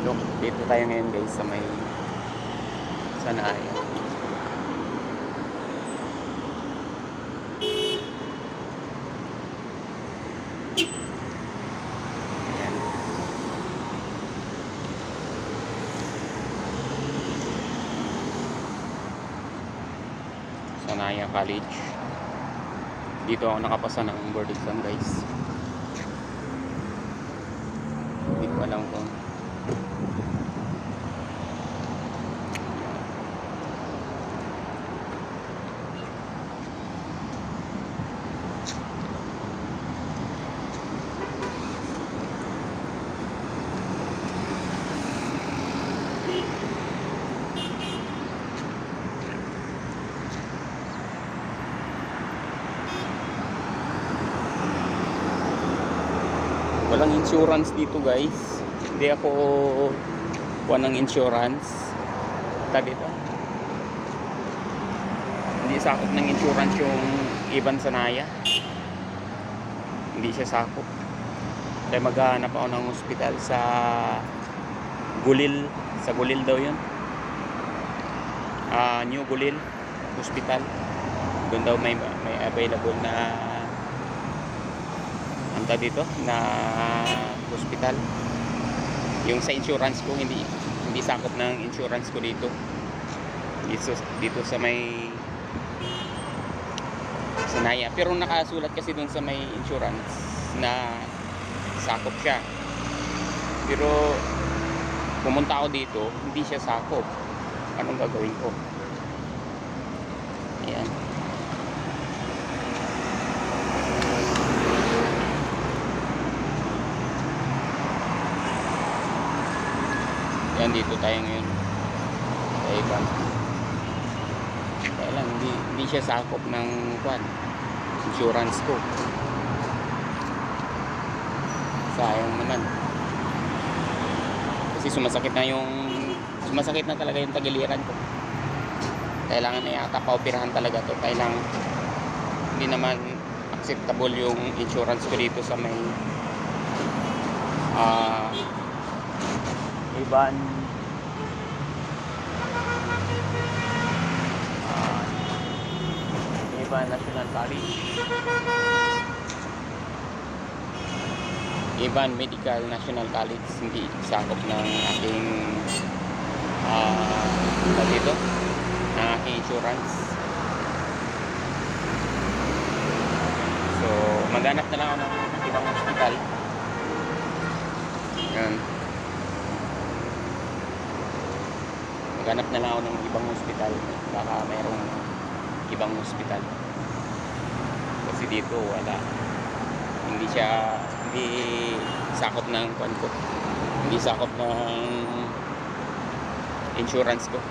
Dito tayo ngayon guys sa may Sanaya. Ayan. Sanaya College. Dito ako nakapasa ng board exam guys. Hindi ko alam kung walang insurance dito guys. Hindi ako kuha ng insurance. Dito hindi sakop ng insurance yung Iban Sanaya. Hindi siya sakop. Kaya maghahanap ako ng hospital sa Gulil. Sa Gulil daw yun. New Gulil Hospital. Doon daw may available na dito na hospital. Yung sa insurance ko hindi sakop ng insurance ko dito sa may Sanaya, pero nakasulat kasi dun sa may insurance na sakop siya, pero pumunta ako dito hindi siya sakop. Anong gagawin ko? Ayan. Yan, dito tayo ngayon sa Iban. Kaya lang hindi siya sakop ng insurance ko. Sayang naman kasi sumasakit na talaga yung tagiliran ko. Kailangan na yata paoperahan talaga to. Kailangan hindi naman acceptable yung insurance ko dito sa may Iban National College, Iban Medical National College. Hindi sakop ng aking dito ng aking insurance. So maghanap na lang ako ng ibang hospital. Yan. Maghanap na lang ako ng ibang hospital. Baka mayroong ibang hospital. Kasi dito wala. Hindi sakop ng hindi sakop ng insurance ko.